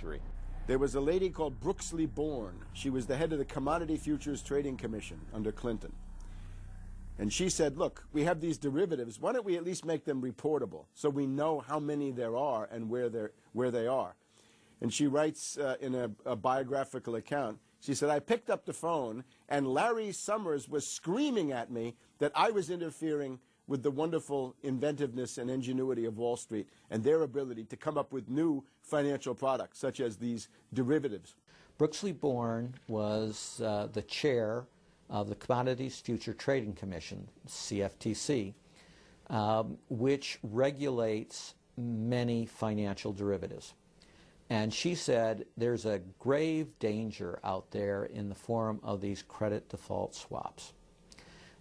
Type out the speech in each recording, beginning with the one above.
history. There was a lady called Brooksley Born. She was the head of the Commodity Futures Trading Commission under Clinton. And she said, look, we have these derivatives. Why don't we at least make them reportable so we know how many there are and where they are? And she writes in a biographical account, she said, I picked up the phone and Larry Summers was screaming at me that I was interfering with the wonderful inventiveness and ingenuity of Wall Street and their ability to come up with new financial products, such as these derivatives. Brooksley Born was the chair of the Commodities Future Trading Commission, CFTC, which regulates many financial derivatives. And she said there's a grave danger out there in the form of these credit default swaps.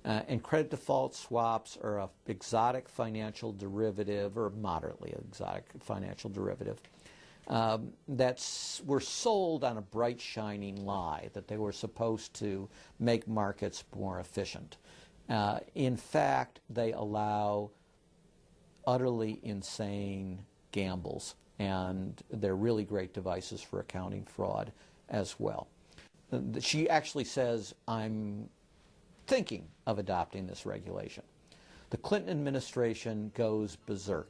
And credit default swaps are an exotic financial derivative, or moderately exotic financial derivative, were sold on a bright, shining lie that they were supposed to make markets more efficient. In fact, they allow utterly insane gambles, and they're really great devices for accounting fraud as well. She actually says, I'm thinking of adopting this regulation. The Clinton administration goes berserk,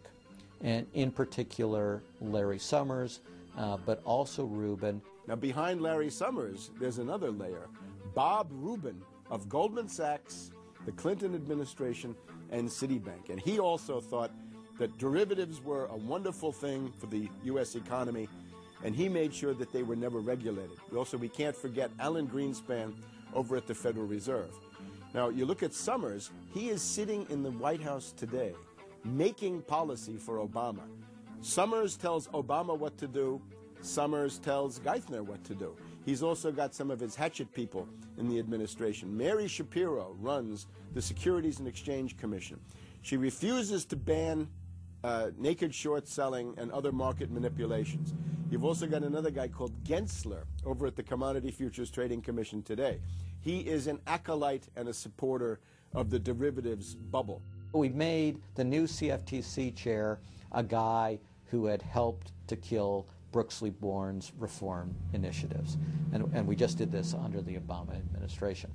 and in particular Larry Summers, but also Rubin. Now behind Larry Summers, there's another layer. Bob Rubin of Goldman Sachs, the Clinton administration, and Citibank. And he also thought that derivatives were a wonderful thing for the U.S. economy, and he made sure that they were never regulated. We can't forget Alan Greenspan over at the Federal Reserve. Now, you look at Summers, he is sitting in the White House today, making policy for Obama. Summers tells Obama what to do. Summers tells Geithner what to do. He's also got some of his hatchet people in the administration. Mary Shapiro runs the Securities and Exchange Commission. She refuses to ban naked short selling and other market manipulations. You've also got another guy called Gensler over at the Commodity Futures Trading Commission today. He is an acolyte and a supporter of the derivatives bubble. We made the new CFTC chair a guy who had helped to kill Brooksley Born's reform initiatives. And we just did this under the Obama administration.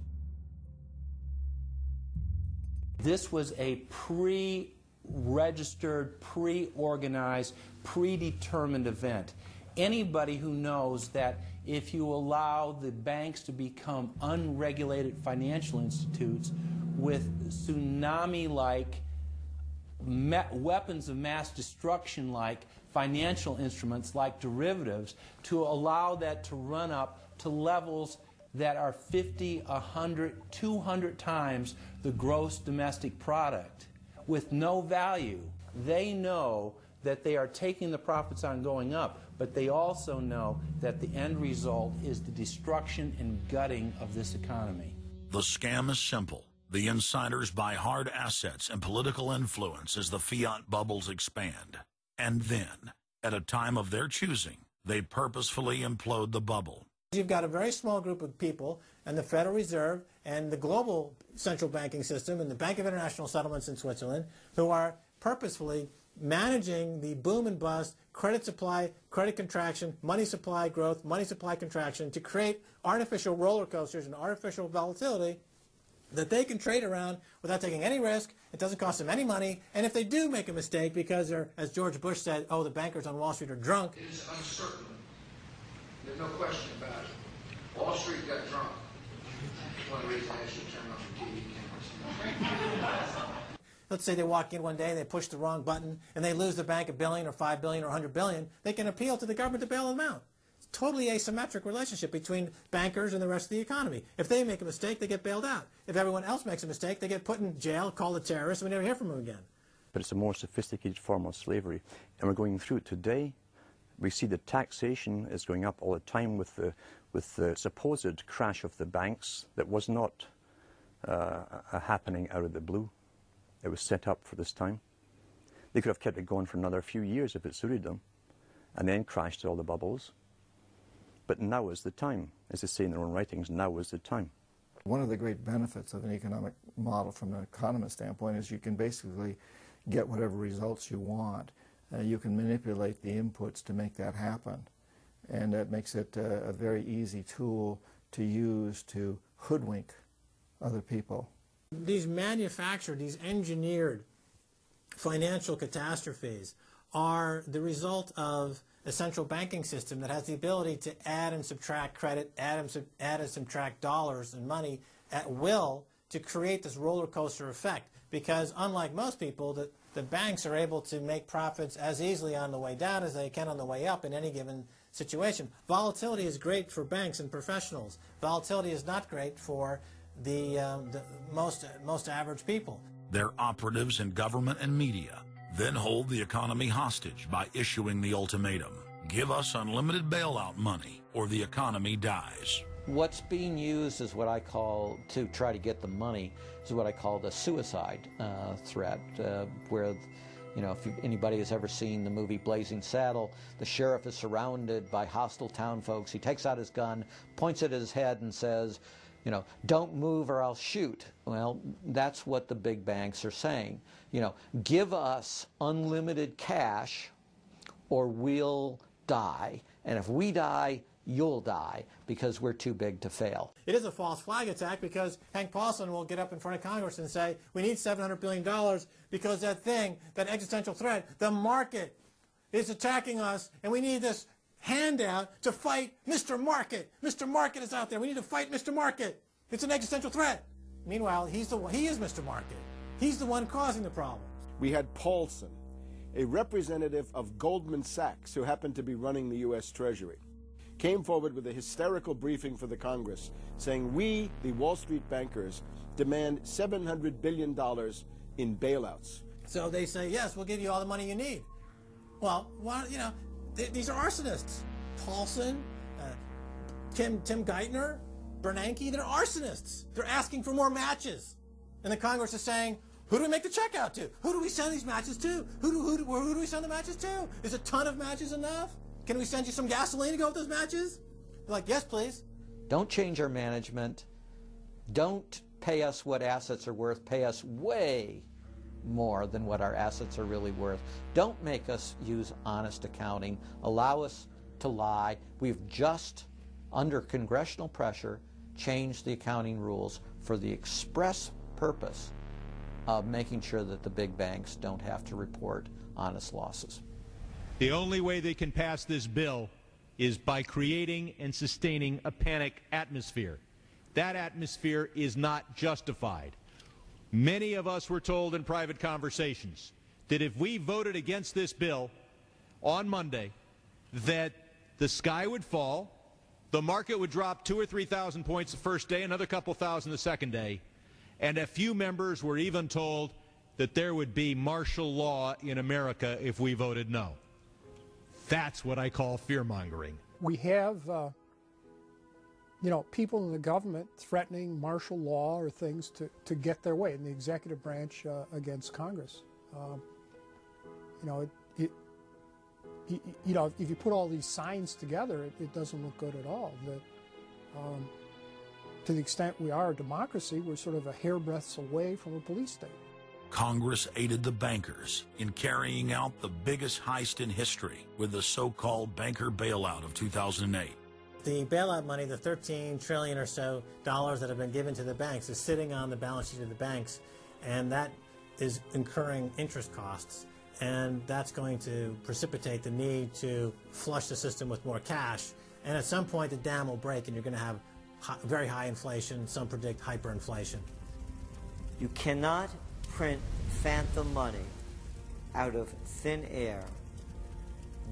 This was a pre-registered, pre-organized, predetermined event. Anybody who knows that if you allow the banks to become unregulated financial institutes with tsunami-like, weapons of mass destruction-like financial instruments like derivatives, to allow that to run up to levels that are 50, 100, 200 times the gross domestic product with no value. They know that they are taking the profits on going up, but they also know that the end result is the destruction and gutting of this economy. The scam is simple. The insiders buy hard assets and political influence as the fiat bubbles expand. And then, at a time of their choosing, they purposefully implode the bubble. You've got a very small group of people, and the Federal Reserve and the global central banking system and the Bank of International Settlements in Switzerland, who are purposefully managing the boom and bust, credit supply, credit contraction, money supply growth, money supply contraction, to create artificial roller coasters and artificial volatility that they can trade around without taking any risk. It doesn't cost them any money. And if they do make a mistake because they're, as George Bush said, oh, the bankers on Wall Street are drunk. It is uncertain. There's no question about it. Wall Street got drunk. That's one reason I should turn off the TV cameras. Let's say they walk in one day and they push the wrong button and they lose the bank $1 billion or $5 billion or $100 billion. They can appeal to the government to bail them out. It's a totally asymmetric relationship between bankers and the rest of the economy. If they make a mistake, they get bailed out. If everyone else makes a mistake, they get put in jail, called a terrorist, and we never hear from them again. But it's a more sophisticated form of slavery, and we're going through it today. We see that taxation is going up all the time with the supposed crash of the banks that was not happening out of the blue. It was set up for this time. They could have kept it going for another few years if it suited them, and then crashed all the bubbles. But now is the time. As they say in their own writings, now is the time. One of the great benefits of an economic model from an economist standpoint is you can basically get whatever results you want. You can manipulate the inputs to make that happen. And that makes it a very easy tool to use to hoodwink other people. These manufactured, these engineered financial catastrophes are the result of a central banking system that has the ability to add and subtract credit, add and subtract dollars and money at will to create this roller coaster effect. Because unlike most people, the banks are able to make profits as easily on the way down as they can on the way up in any given situation. Volatility is great for banks and professionals. Volatility is not great for the most average people. Their operatives in government and media then hold the economy hostage by issuing the ultimatum: give us unlimited bailout money or the economy dies. What's being used is what I call, to try to get the money, is what I call the suicide threat, where, you know, if anybody has ever seen the movie Blazing Saddle, the sheriff is surrounded by hostile town folks. He takes out his gun, points it at his head and says, you know, don't move or I'll shoot. Well, that's what the big banks are saying. You know, give us unlimited cash or we'll die. And if we die, you'll die, because we're too big to fail. It is a false flag attack, because Hank Paulson will get up in front of Congress and say, we need $700 billion because that thing, that existential threat, the market is attacking us, and we need this handout to fight Mr. Market. Mr. Market is out there. We need to fight Mr. Market. It's an existential threat. Meanwhile, he is Mr. Market. He's the one causing the problems. We had Paulson, a representative of Goldman Sachs who happened to be running the U.S. Treasury, came forward with a hysterical briefing for the Congress saying, we, the Wall Street bankers, demand $700 billion in bailouts. So they say, yes, we'll give you all the money you need. Well, you know, these are arsonists. Paulson, Tim Geithner, Bernanke, they're arsonists. They're asking for more matches. And the Congress is saying, who do we make the check out to? Who do we send these matches to? Who do we send the matches to? Is a ton of matches enough? Can we send you some gasoline to go with those matches? They're like, yes, please. Don't change our management. Don't pay us what assets are worth. Pay us way more than what our assets are really worth. Don't make us use honest accounting. Allow us to lie. We've just, under congressional pressure, changed the accounting rules for the express purpose of making sure that the big banks don't have to report honest losses. The only way they can pass this bill is by creating and sustaining a panic atmosphere. That atmosphere is not justified. Many of us were told in private conversations that if we voted against this bill on Monday, that the sky would fall, the market would drop 2,000 or 3,000 points the first day, another couple thousand the second day, and a few members were even told that there would be martial law in America if we voted no. That's what I call fear-mongering. We have, you know, people in the government threatening martial law or things to get their way in the executive branch against Congress. You know, if you put all these signs together, it doesn't look good at all. To the extent we are a democracy, we're sort of a hairbreadth away from a police state. Congress aided the bankers in carrying out the biggest heist in history with the so-called banker bailout of 2008. The bailout money, the $13 trillion or so dollars that have been given to the banks, is sitting on the balance sheet of the banks, and that is incurring interest costs. And that's going to precipitate the need to flush the system with more cash. And at some point, the dam will break, and you're going to have very high inflation. Some predict hyperinflation. You cannot print phantom money out of thin air,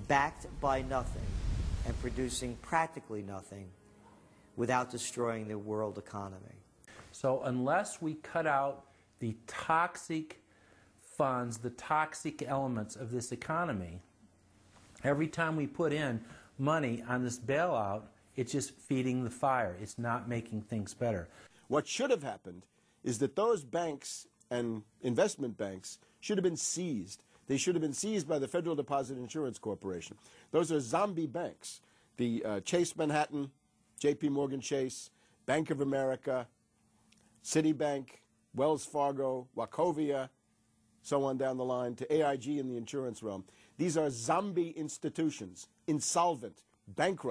backed by nothing, and producing practically nothing without destroying the world economy. So unless we cut out the toxic funds, the toxic elements of this economy, every time we put in money on this bailout, it's just feeding the fire. It's not making things better. What should have happened is that those banks and investment banks should have been seized. They should have been seized by the Federal Deposit Insurance Corporation. Those are zombie banks. The Chase Manhattan, J.P. Morgan Chase, Bank of America, Citibank, Wells Fargo, Wachovia, so on down the line, to AIG in the insurance realm. These are zombie institutions, insolvent, bankrupt.